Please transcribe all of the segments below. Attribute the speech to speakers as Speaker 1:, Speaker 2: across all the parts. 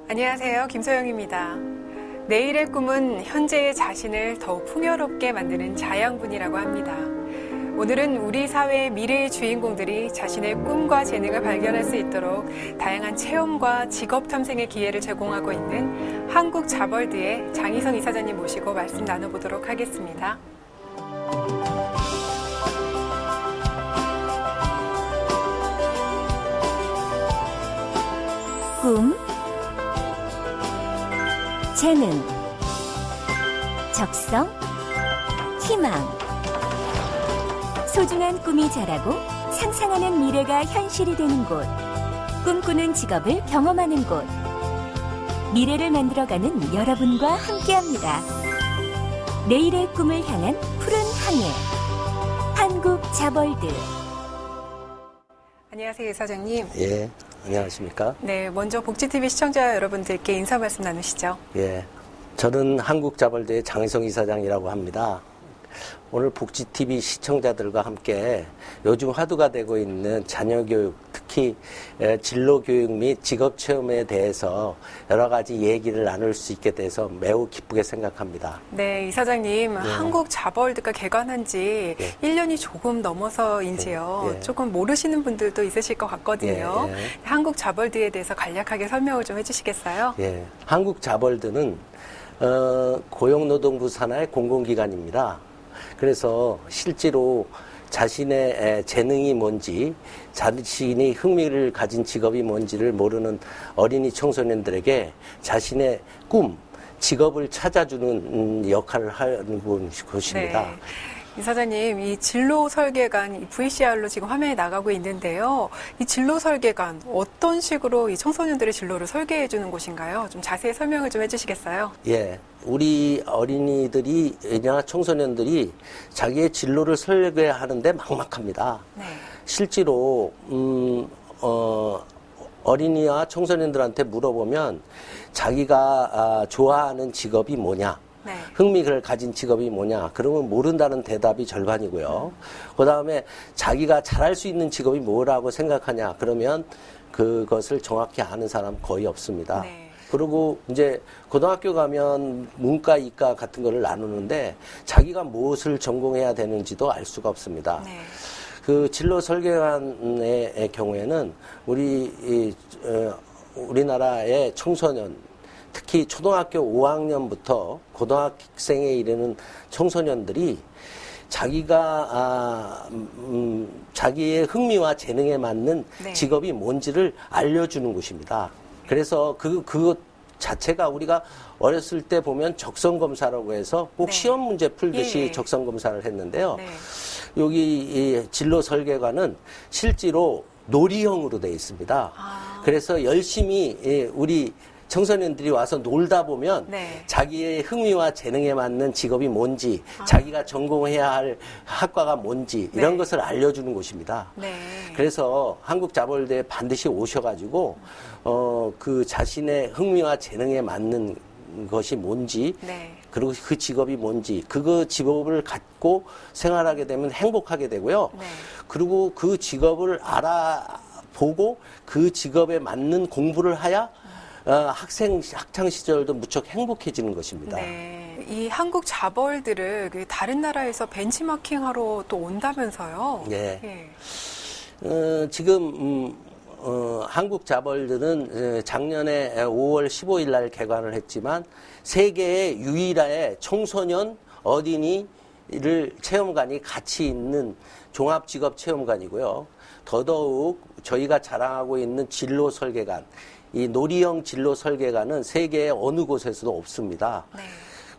Speaker 1: 안녕하세요. 김소영입니다. 내일의 꿈은 현재의 자신을 더욱 풍요롭게 만드는 자양분이라고 합니다. 오늘은 우리 사회의 미래의 주인공들이 자신의 꿈과 재능을 발견할 수 있도록 다양한 체험과 직업 탐색의 기회를 제공하고 있는 한국자벌드의 장희성 이사장님 모시고 말씀 나눠보도록 하겠습니다.
Speaker 2: 꿈, 재능, 적성, 희망. 소중한 꿈이 자라고 상상하는 미래가 현실이 되는 곳. 꿈꾸는 직업을 경험하는 곳. 미래를 만들어가는 여러분과 함께합니다. 내일의 꿈을 향한 푸른 항해. 한국자벌드.
Speaker 1: 안녕하세요, 이사장님.
Speaker 3: 예, 안녕하십니까?
Speaker 1: 네, 먼저 복지TV 시청자 여러분들께 인사 말씀 나누시죠.
Speaker 3: 예, 저는 한국자벌드의 장희성 이사장이라고 합니다. 오늘 복지TV 시청자들과 함께 요즘 화두가 되고 있는 자녀교육, 특히 진로교육 및 직업체험에 대해서 여러 가지 얘기를 나눌 수 있게 돼서 매우 기쁘게 생각합니다.
Speaker 1: 네, 이사장님, 한국자벌드가 개관한 지 1년이 조금 넘어서인지요. 조금 모르시는 분들도 있으실 것 같거든요. 한국자벌드에 대해서 간략하게 설명을 좀 해주시겠어요?
Speaker 3: 예, 한국자벌드는 고용노동부 산하의 공공기관입니다. 그래서 실제로 자신의 재능이 뭔지, 자신이 흥미를 가진 직업이 뭔지를 모르는 어린이 청소년들에게 자신의 꿈, 직업을 찾아주는 역할을 하는 곳입니다.
Speaker 1: 네. 이사장님, 이 진로 설계관, 이 VCR로 지금 화면에 나가고 있는데요. 이 진로 설계관, 어떤 식으로 이 청소년들의 진로를 설계해 주는 곳인가요? 좀 자세히 설명을 좀 해주시겠어요?
Speaker 3: 예. 우리 어린이들이나 청소년들이 자기의 진로를 설계하는데 막막합니다.
Speaker 1: 네.
Speaker 3: 실제로, 어린이와 청소년들한테 물어보면 자기가 좋아하는 직업이 뭐냐?
Speaker 1: 네.
Speaker 3: 흥미를 가진 직업이 뭐냐? 그러면 모른다는 대답이 절반이고요. 그 다음에 자기가 잘할 수 있는 직업이 뭐라고 생각하냐? 그러면 그것을 정확히 아는 사람 거의 없습니다.
Speaker 1: 네.
Speaker 3: 그리고 이제 고등학교 가면 문과, 이과 같은 거를 나누는데 자기가 무엇을 전공해야 되는지도 알 수가 없습니다.
Speaker 1: 네.
Speaker 3: 그 진로 설계관의 경우에는 우리나라의 청소년, 특히 초등학교 5학년부터 고등학생에 이르는 청소년들이 자기가 자기의 흥미와 재능에 맞는 직업이 뭔지를 알려주는 곳입니다. 그래서 그것 자체가 우리가 어렸을 때 보면 적성검사라고 해서 꼭 시험 문제 풀듯이 적성검사를 했는데요. 여기 이 진로 설계관은 실제로 놀이형으로 되어 있습니다. 그래서 열심히 우리 청소년들이 와서 놀다 보면 자기의 흥미와 재능에 맞는 직업이 뭔지, 자기가 전공해야 할 학과가 뭔지 이런 것을 알려주는 곳입니다. 그래서 한국자벌드에 반드시 오셔가지고 그 자신의 흥미와 재능에 맞는 것이 뭔지, 그리고 그 직업이 뭔지, 그 직업을 갖고 생활하게 되면 행복하게 되고요. 그리고 그 직업을 알아보고 그 직업에 맞는 공부를 해야 학창 시절도 무척 행복해지는 것입니다.
Speaker 1: 네, 이 한국 자벌들을 다른 나라에서 벤치마킹하러 또 온다면서요?
Speaker 3: 네. 지금 한국 자벌들은 작년에 5월 15일 날 개관을 했지만 세계의 유일한 청소년 어린이를 체험관이 같이 있는 종합직업체험관이고요. 더더욱 저희가 자랑하고 있는 진로 설계관, 이 놀이형 진로 설계관은 세계의 어느 곳에서도 없습니다.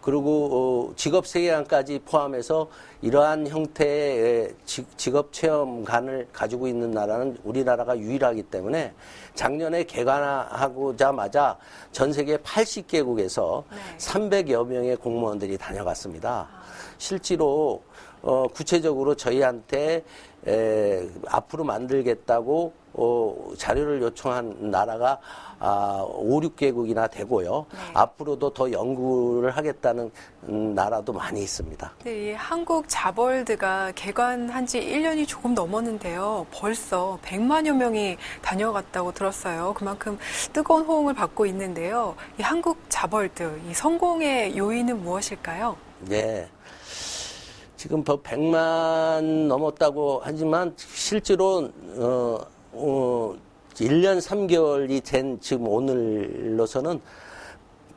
Speaker 3: 그리고 직업세계관까지 포함해서 이러한 형태의 직업체험관을 가지고 있는 나라는 우리나라가 유일하기 때문에 작년에 개관하고자마자 전 세계 80개국에서 300여 명의 공무원들이 다녀갔습니다. 실제로 구체적으로 저희한테 앞으로 만들겠다고 자료를 요청한 나라가 5, 6개국이나 되고요.
Speaker 1: 네.
Speaker 3: 앞으로도 더 연구를 하겠다는 나라도 많이 있습니다.
Speaker 1: 네, 이 한국 자벌드가 개관한 지 1년이 조금 넘었는데요. 벌써 100만여 명이 다녀갔다고 들었어요. 그만큼 뜨거운 호응을 받고 있는데요. 이 한국 자벌드, 이 성공의 요인은 무엇일까요?
Speaker 3: 네. 지금 100만 넘었다고 하지만 실제로 1년 3개월이 된 지금 오늘로서는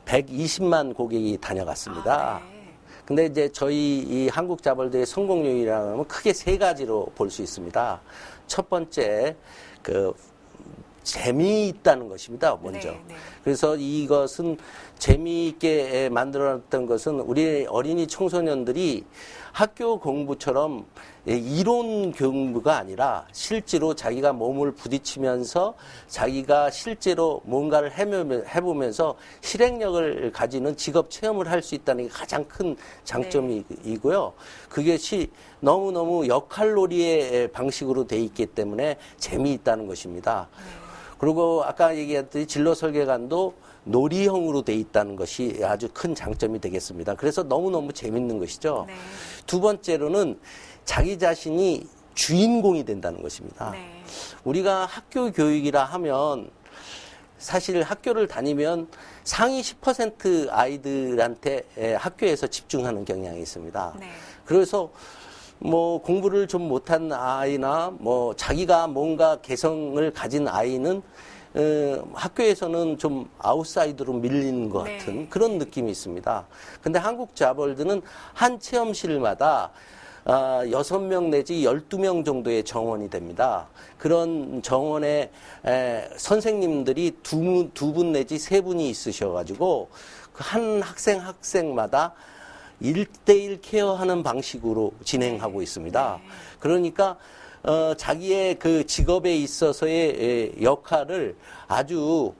Speaker 3: 120만 고객이 다녀갔습니다.
Speaker 1: 네.
Speaker 3: 근데 이제 저희 이 한국 자벌드의 성공 요인이라고 하면 크게 세 가지로 볼 수 있습니다. 첫 번째, 재미있다는 것입니다, 먼저.
Speaker 1: 네.
Speaker 3: 그래서 이것은 재미있게 만들어놨던 것은 우리 어린이 청소년들이 학교 공부처럼 이론 공부가 아니라 실제로 자기가 몸을 부딪히면서 자기가 실제로 뭔가를 해보면서 실행력을 가지는 직업 체험을 할 수 있다는 게 가장 큰 장점이고요. 그것이 너무너무 역할놀이의 방식으로 돼 있기 때문에 재미있다는 것입니다. 그리고 아까 얘기했듯이 진로 설계관도 놀이형으로 돼 있다는 것이 아주 큰 장점이 되겠습니다. 그래서 너무너무 재밌는 것이죠.
Speaker 1: 네.
Speaker 3: 두 번째로는 자기 자신이 주인공이 된다는 것입니다.
Speaker 1: 네.
Speaker 3: 우리가 학교 교육이라 하면 사실 학교를 다니면 상위 10% 아이들한테 학교에서 집중하는 경향이 있습니다.
Speaker 1: 네.
Speaker 3: 그래서 뭐 공부를 좀 못한 아이나 뭐 자기가 뭔가 개성을 가진 아이는 학교에서는 좀 아웃사이드로 밀리는 것 같은
Speaker 1: 네.
Speaker 3: 그런 느낌이 있습니다. 근데 한국 자벌드는 한 체험실마다 6명 내지 12명 정도의 정원이 됩니다. 그런 정원에 선생님들이 두 분 내지 세 분이 있으셔가지고 그 한 학생마다 1대1 케어하는 방식으로 진행하고 있습니다. 그러니까 자기의 그 직업에 있어서의 역할을 아주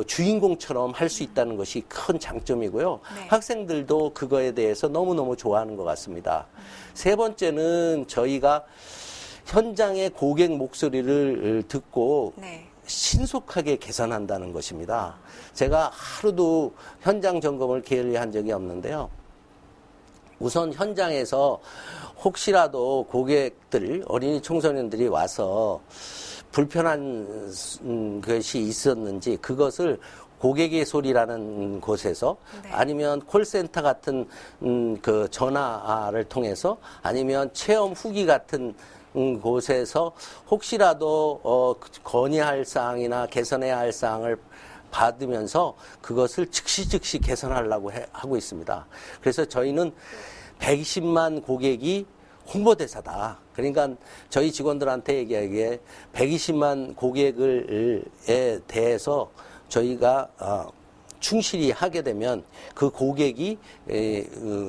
Speaker 3: 주인공처럼 할 수 있다는 것이 큰 장점이고요.
Speaker 1: 네.
Speaker 3: 학생들도 그거에 대해서 너무너무 좋아하는 것 같습니다. 세 번째는 저희가 현장의 고객 목소리를 듣고
Speaker 1: 네.
Speaker 3: 신속하게 개선한다는 것입니다. 제가 하루도 현장 점검을 게을리한 적이 없는데요. 우선 현장에서 혹시라도 고객들, 어린이 청소년들이 와서 불편한 것이 있었는지 그것을 고객의 소리라는 곳에서
Speaker 1: 네.
Speaker 3: 아니면 콜센터 같은 그 전화를 통해서 아니면 체험 후기 같은 곳에서 혹시라도 건의할 사항이나 개선해야 할 사항을 받으면서 그것을 즉시 개선하려고 하고 있습니다. 그래서 저희는 120만 고객이 홍보대사다. 그러니까 저희 직원들한테 얘기하기에 120만 고객에 대해서 저희가 충실히 하게 되면 그 고객이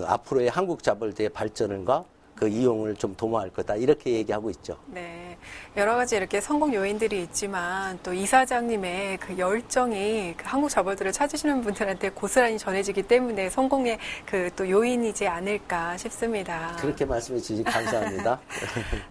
Speaker 3: 앞으로의 한국 자벌드의 발전과 그 이용을 좀 도모할 거다. 이렇게 얘기하고 있죠.
Speaker 1: 네. 여러 가지 이렇게 성공 요인들이 있지만 또 이사장님의 그 열정이 그 한국 자벌드를 찾으시는 분들한테 고스란히 전해지기 때문에 성공의 그 또 요인이지 않을까 싶습니다.
Speaker 3: 그렇게 말씀해 주시니 감사합니다.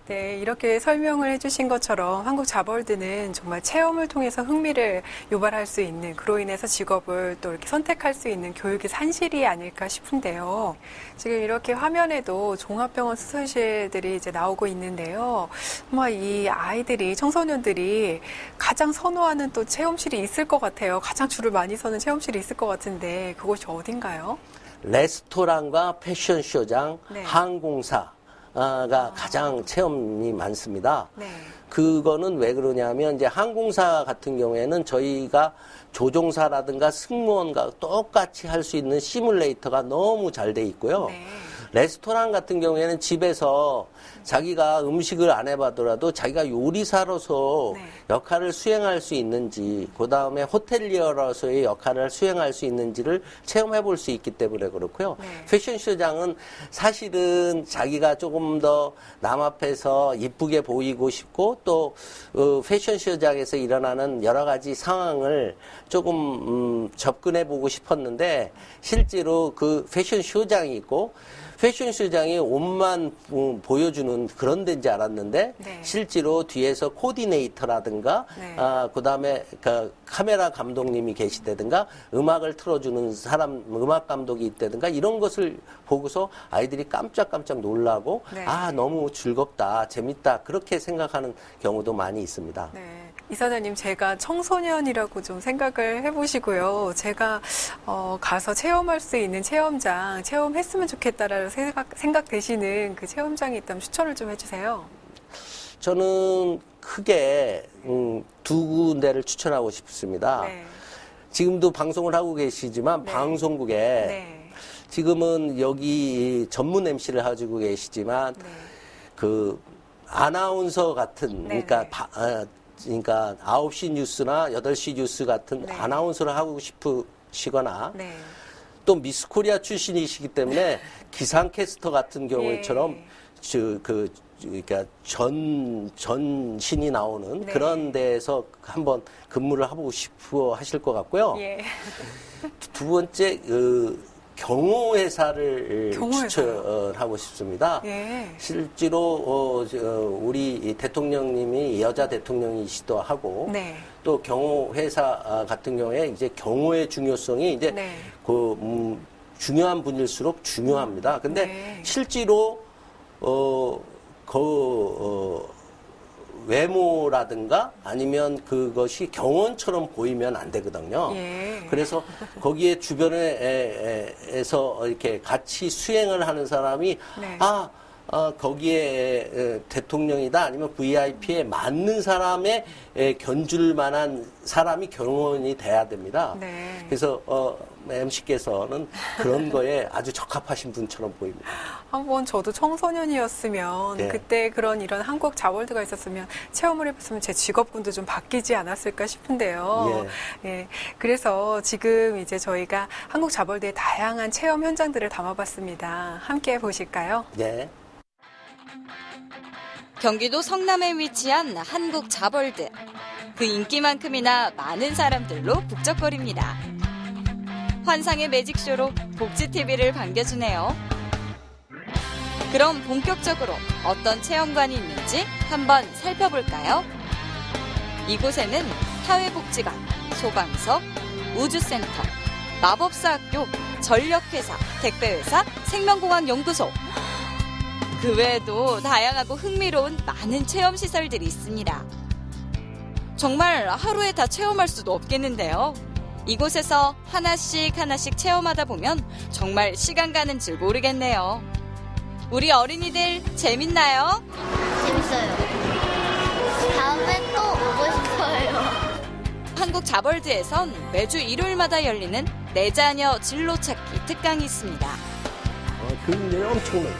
Speaker 1: 네, 이렇게 설명을 해주신 것처럼 한국 자벌드는 정말 체험을 통해서 흥미를 유발할 수 있는, 그로 인해서 직업을 또 이렇게 선택할 수 있는 교육의 산실이 아닐까 싶은데요. 지금 이렇게 화면에도 종합병원 수술실들이 이제 나오고 있는데요. 정말 이 아이들이, 청소년들이 가장 선호하는 또 체험실이 있을 것 같아요. 가장 줄을 많이 서는 체험실이 있을 것 같은데 그곳이 어딘가요?
Speaker 3: 레스토랑과 패션쇼장,
Speaker 1: 네.
Speaker 3: 항공사가 가장 체험이 많습니다.
Speaker 1: 네.
Speaker 3: 그거는 왜 그러냐면 이제 항공사 같은 경우에는 저희가 조종사라든가 승무원과 똑같이 할 수 있는 시뮬레이터가 너무 잘 돼 있고요.
Speaker 1: 네.
Speaker 3: 레스토랑 같은 경우에는 집에서 자기가 음식을 안 해봐더라도 자기가 요리사로서
Speaker 1: 네.
Speaker 3: 역할을 수행할 수 있는지, 그 다음에 호텔리어로서의 역할을 수행할 수 있는지를 체험해 볼 수 있기 때문에 그렇고요.
Speaker 1: 네.
Speaker 3: 패션쇼장은 사실은 자기가 조금 더 남 앞에서 이쁘게 보이고 싶고 또 패션쇼장에서 일어나는 여러 가지 상황을 조금 접근해 보고 싶었는데 실제로 그 패션쇼장이 있고 패션쇼장이 옷만 보여주는 알려주는 그런 데인지 알았는데
Speaker 1: 네.
Speaker 3: 실제로 뒤에서 코디네이터라든가
Speaker 1: 네.
Speaker 3: 그다음에 그 카메라 감독님이 계시다든가 음악을 틀어주는 사람 음악 감독이 있다든가 이런 것을 보고서 아이들이 깜짝깜짝 놀라고
Speaker 1: 네.
Speaker 3: 아 너무 즐겁다 재밌다 그렇게 생각하는 경우도 많이 있습니다.
Speaker 1: 네. 이사장님, 제가 청소년이라고 좀 생각을 해보시고요. 제가 가서 체험할 수 있는 체험장 체험했으면 좋겠다라는 생각되시는 그 체험장이 있다면 추천을 좀 해주세요.
Speaker 3: 저는 크게 두 군데를 추천하고 싶습니다.
Speaker 1: 네.
Speaker 3: 지금도 방송을 하고 계시지만
Speaker 1: 네.
Speaker 3: 방송국에
Speaker 1: 네.
Speaker 3: 지금은 여기 전문 MC를 가지고 계시지만
Speaker 1: 네.
Speaker 3: 그 아나운서 같은
Speaker 1: 네.
Speaker 3: 그러니까 9시 뉴스나 8시 뉴스 같은
Speaker 1: 네.
Speaker 3: 아나운서를 하고 싶으시거나
Speaker 1: 네.
Speaker 3: 또 미스 코리아 출신이시기 때문에 기상캐스터 같은 경우처럼
Speaker 1: 예.
Speaker 3: 그러니까 전신이 나오는
Speaker 1: 네.
Speaker 3: 그런 데에서 한번 근무를 하고 싶어 하실 것 같고요.
Speaker 1: 예.
Speaker 3: 두 번째 경호회사를
Speaker 1: 경호회사요?
Speaker 3: 추천하고 싶습니다.
Speaker 1: 예.
Speaker 3: 실제로 우리 대통령님이 여자 대통령이시기도 하고
Speaker 1: 네.
Speaker 3: 또 경호회사 같은 경우에 이제 경호의 중요성이 이제
Speaker 1: 네.
Speaker 3: 중요한 분일수록 중요합니다. 근데
Speaker 1: 네.
Speaker 3: 실제로 외모라든가 아니면 그것이 경원처럼 보이면 안 되거든요.
Speaker 1: 예.
Speaker 3: 그래서 거기에 주변에서 이렇게 같이 수행을 하는 사람이
Speaker 1: 네.
Speaker 3: 거기에 대통령이다 아니면 VIP에 맞는 사람에 견줄 만한 사람이 경원이 돼야 됩니다.
Speaker 1: 네.
Speaker 3: 그래서 MC께서는 그런 거에 아주 적합하신 분처럼 보입니다.
Speaker 1: 한번 저도 청소년이었으면
Speaker 3: 네.
Speaker 1: 그때 이런 한국 자월드가 있었으면 체험을 해봤으면 제 직업군도 좀 바뀌지 않았을까 싶은데요. 예. 그래서 지금 이제 저희가 한국 자월드의 다양한 체험 현장들을 담아봤습니다. 함께 보실까요?
Speaker 3: 네.
Speaker 4: 경기도 성남에 위치한 한국 자벌드. 그 인기만큼이나 많은 사람들로 북적거립니다. 환상의 매직쇼로 복지TV를 반겨주네요. 그럼 본격적으로 어떤 체험관이 있는지 한번 살펴볼까요? 이곳에는 사회복지관, 소방서, 우주센터, 마법사학교, 전력회사, 택배회사, 생명공학연구소, 그 외에도 다양하고 흥미로운 많은 체험시설들이 있습니다. 정말 하루에 다 체험할 수도 없겠는데요. 이곳에서 하나씩 체험하다 보면 정말 시간 가는 줄 모르겠네요. 우리 어린이들 재밌나요?
Speaker 5: 재밌어요. 다음에 또 오고 싶어요.
Speaker 4: 한국 자벌드에선 매주 일요일마다 열리는 내 자녀 진로 찾기 특강이 있습니다.
Speaker 3: 교육열이 엄청나요.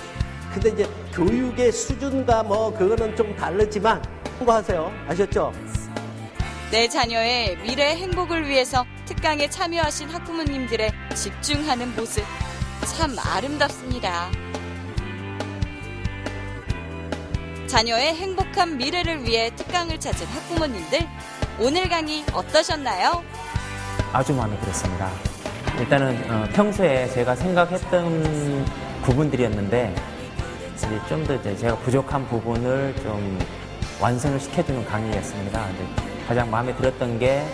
Speaker 3: 근데 이제 교육의 수준과 그거는 좀 다르지만 참고하세요. 아셨죠?
Speaker 4: 내 자녀의 미래 행복을 위해서 특강에 참여하신 학부모님들의 집중하는 모습 참 아름답습니다. 자녀의 행복한 미래를 위해 특강을 찾은 학부모님들, 오늘 강의 어떠셨나요?
Speaker 6: 아주 마음에 들었습니다. 일단은 평소에 제가 생각했던 부분들이었는데 이제 좀 더 제가 부족한 부분을 좀 완성을 시켜주는 강의였습니다. 가장 마음에 들었던 게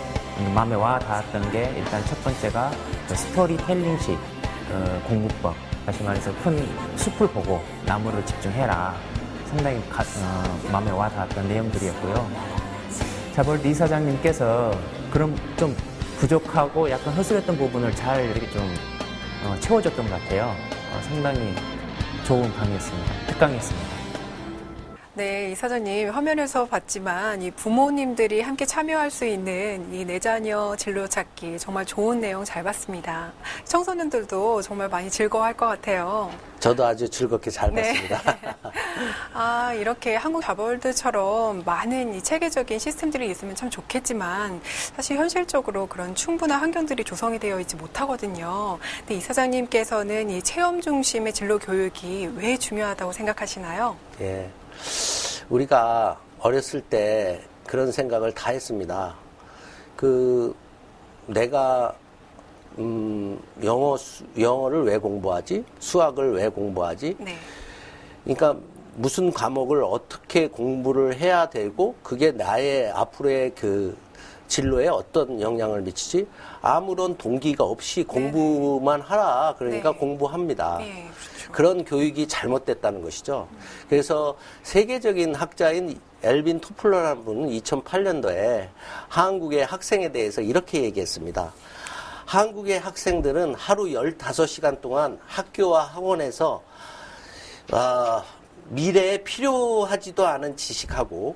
Speaker 6: 마음에 와 닿았던 게 일단 첫 번째가 스토리텔링식 공부법, 다시 말해서 큰 숲을 보고 나무를 집중해라. 상당히 마음에 와 닿았던 내용들이었고요. 자벌드 이사장님께서 그런 좀 부족하고 약간 허술했던 부분을 잘 이렇게 좀 채워줬던 것 같아요. 상당히 좋은 강의였습니다. 특강이었습니다.
Speaker 1: 네, 이사장님 화면에서 봤지만 이 부모님들이 함께 참여할 수 있는 이 내 자녀 진로 찾기 정말 좋은 내용 잘 봤습니다. 청소년들도 정말 많이 즐거워할 것 같아요.
Speaker 3: 저도 아주 즐겁게 잘 봤습니다.
Speaker 1: 이렇게 한국 자벌드처럼 많은 이 체계적인 시스템들이 있으면 참 좋겠지만 사실 현실적으로 그런 충분한 환경들이 조성이 되어 있지 못하거든요. 근데 이사장님께서는 이 체험 중심의 진로 교육이 왜 중요하다고 생각하시나요?
Speaker 3: 예. 우리가 어렸을 때 그런 생각을 다 했습니다. 내가 영어를 왜 공부하지? 수학을 왜 공부하지?
Speaker 1: 네.
Speaker 3: 그러니까 무슨 과목을 어떻게 공부를 해야 되고 그게 나의 앞으로의 그 진로에 어떤 영향을 미치지? 아무런 동기가 없이 공부만 하라. 그러니까
Speaker 1: 네.
Speaker 3: 공부합니다.
Speaker 1: 네, 그렇죠.
Speaker 3: 그런 교육이 잘못됐다는 것이죠. 그래서 세계적인 학자인 엘빈 토플러라는 분은 2008년도에 한국의 학생에 대해서 이렇게 얘기했습니다. 한국의 학생들은 하루 15시간 동안 학교와 학원에서 미래에 필요하지도 않은 지식하고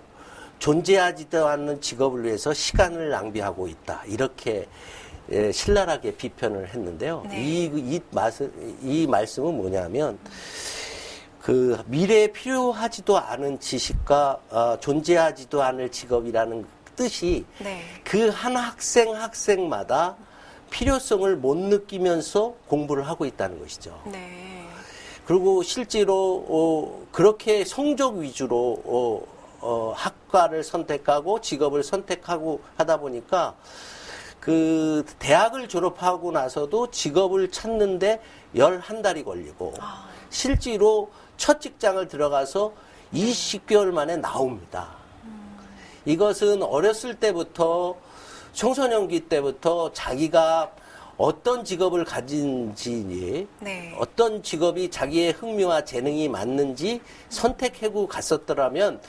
Speaker 3: 존재하지도 않는 직업을 위해서 시간을 낭비하고 있다. 이렇게 신랄하게 비판을 했는데요.
Speaker 1: 네.
Speaker 3: 이 말씀은 뭐냐면 그 미래에 필요하지도 않은 지식과 존재하지도 않을 직업이라는 뜻이
Speaker 1: 네.
Speaker 3: 그 한 학생마다 필요성을 못 느끼면서 공부를 하고 있다는 것이죠.
Speaker 1: 네.
Speaker 3: 그리고 실제로 그렇게 성적 위주로 학과를 선택하고 직업을 선택하고 하다 보니까 그 대학을 졸업하고 나서도 직업을 찾는데 11달이 걸리고 실제로 첫 직장을 들어가서 20개월 만에 나옵니다. 이것은 어렸을 때부터 청소년기 때부터 자기가 어떤 직업을 가진지,
Speaker 1: 네.
Speaker 3: 어떤 직업이 자기의 흥미와 재능이 맞는지 선택하고 갔었더라면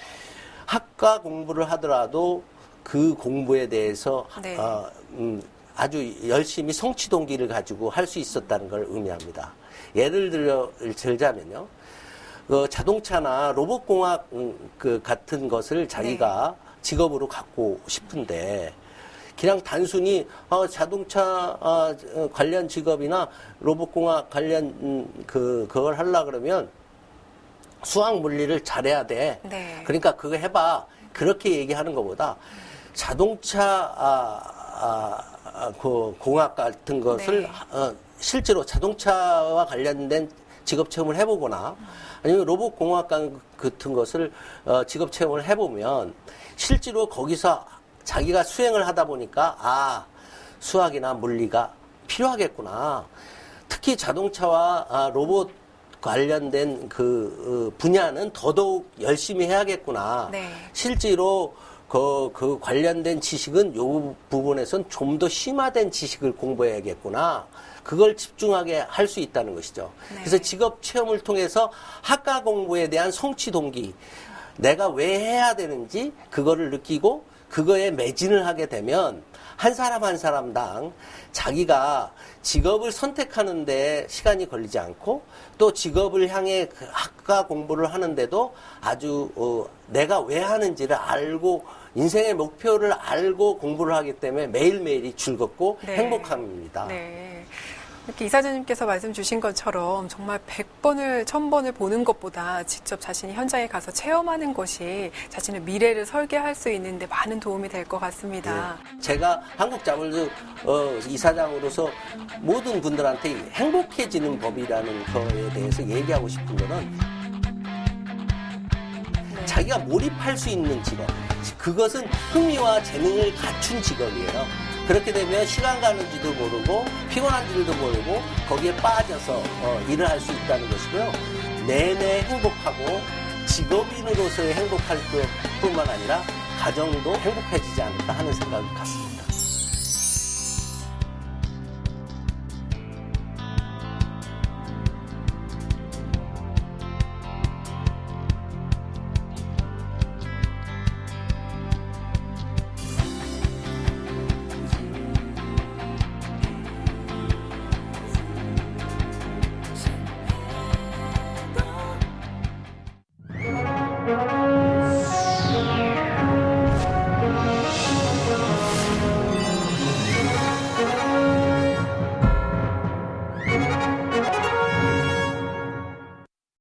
Speaker 3: 학과 공부를 하더라도 그 공부에 대해서
Speaker 1: 네.
Speaker 3: 아주 열심히 성취 동기를 가지고 할 수 있었다는 걸 의미합니다. 예를 들자면요. 자동차나 로봇공학 같은 것을 자기가 직업으로 갖고 싶은데 그냥 단순히 자동차 관련 직업이나 로봇공학 관련 그걸 하려 그러면 수학 물리를 잘해야 돼.
Speaker 1: 네.
Speaker 3: 그러니까 그거 해봐. 그렇게 얘기하는 것보다 자동차 그 공학 같은 것을
Speaker 1: 네.
Speaker 3: 실제로 자동차와 관련된 직업 체험을 해보거나 아니면 로봇 공학 같은 것을 직업 체험을 해보면 실제로 거기서 자기가 수행을 하다 보니까 수학이나 물리가 필요하겠구나. 특히 자동차와 로봇 관련된 그 분야는 더더욱 열심히 해야겠구나.
Speaker 1: 네.
Speaker 3: 실제로 그 관련된 지식은 요 부분에선 좀 더 심화된 지식을 공부해야겠구나. 그걸 집중하게 할 수 있다는 것이죠.
Speaker 1: 네.
Speaker 3: 그래서 직업 체험을 통해서 학과 공부에 대한 성취 동기, 내가 왜 해야 되는지 그거를 느끼고 그거에 매진을 하게 되면 한 사람 한 사람당 자기가 직업을 선택하는데 시간이 걸리지 않고 또 직업을 향해 그 학과 공부를 하는데도 아주 내가 왜 하는지를 알고 인생의 목표를 알고 공부를 하기 때문에 매일매일이 즐겁고
Speaker 1: 네.
Speaker 3: 행복합니다.
Speaker 1: 네. 이렇게 이사장님께서 말씀 주신 것처럼 정말 100번을, 1000번을 보는 것보다 직접 자신이 현장에 가서 체험하는 것이 자신의 미래를 설계할 수 있는데 많은 도움이 될 것 같습니다.
Speaker 3: 네. 제가 한국자벌드 이사장으로서 모든 분들한테 행복해지는 법이라는 거에 대해서 얘기하고 싶은 거는
Speaker 1: 네.
Speaker 3: 자기가 몰입할 수 있는 직업. 그것은 흥미와 재능을 갖춘 직업이에요. 그렇게 되면 시간 가는지도 모르고 피곤한지도 모르고 거기에 빠져서 일을 할 수 있다는 것이고요. 내내 행복하고 직업인으로서의 행복할 뿐만 아니라 가정도 행복해지지 않을까 하는 생각이 갖습니다.